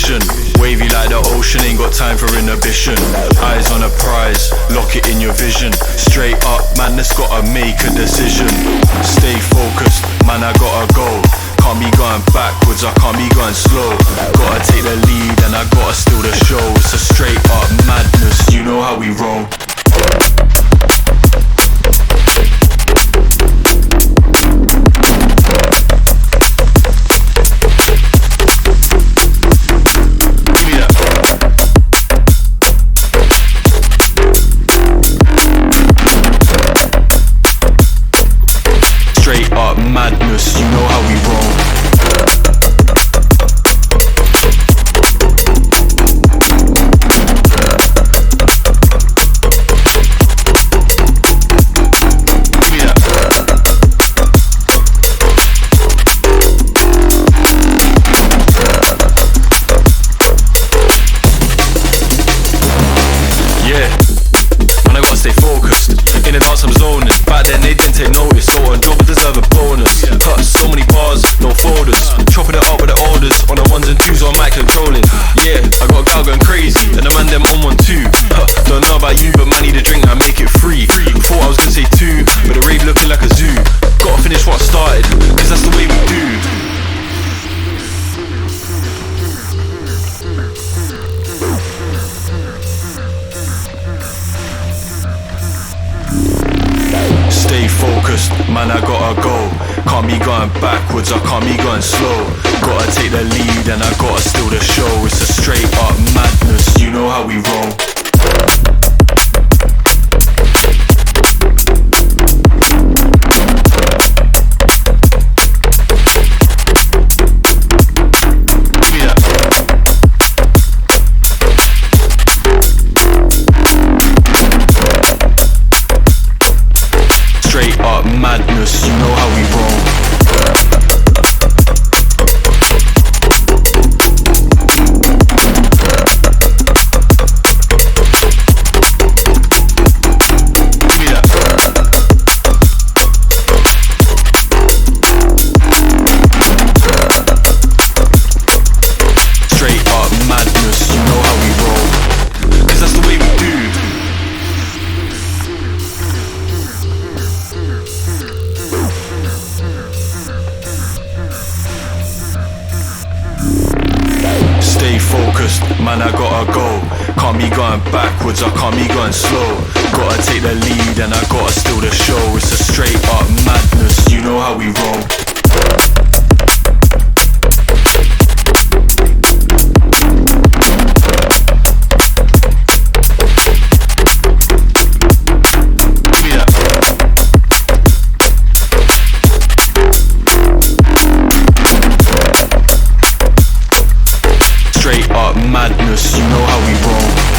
mission. Wavy like the ocean, ain't got time for inhibition. Eyes on a prize, lock it in your vision. Straight up, man, that's gotta make a decision. Stay focused, man, I gotta go. Can't be going backwards, I can't be going slow. Gotta take the lead and I gotta steal the show. It's a straight up madness, you know how we roll. Straight up madness, you know how we roll. Stay focused. In the dance I'm zoning. Back then they didn't take notice, so on job I deserve a bonus. Cut so many bars, no folders. Chopping it up with the orders. On the ones and twos on mic controlling. Yeah, I got a gal going crazy, and the man them on 1 2. Don't know about you, but man need a drink and make it free. Thought I was gonna say 2, but the rave looking like a zoo. Gotta finish what I started, cause that's the way we do. Stay focused, man, I gotta go. Can't be going backwards, I can't be going slow. Gotta take the lead and I gotta steal the show. It's a straight up madness, you know how we roll. Straight up madness, you know how we roll. Straight up madness, you know how we roll. Cause that's the way we do. Stay focused, man, I gotta go. Can't be going backwards, I can't be going slow. Gotta take the lead and I gotta steal the show. It's a straight up madness, you know how we roll. Straight up madness, you know how we roll.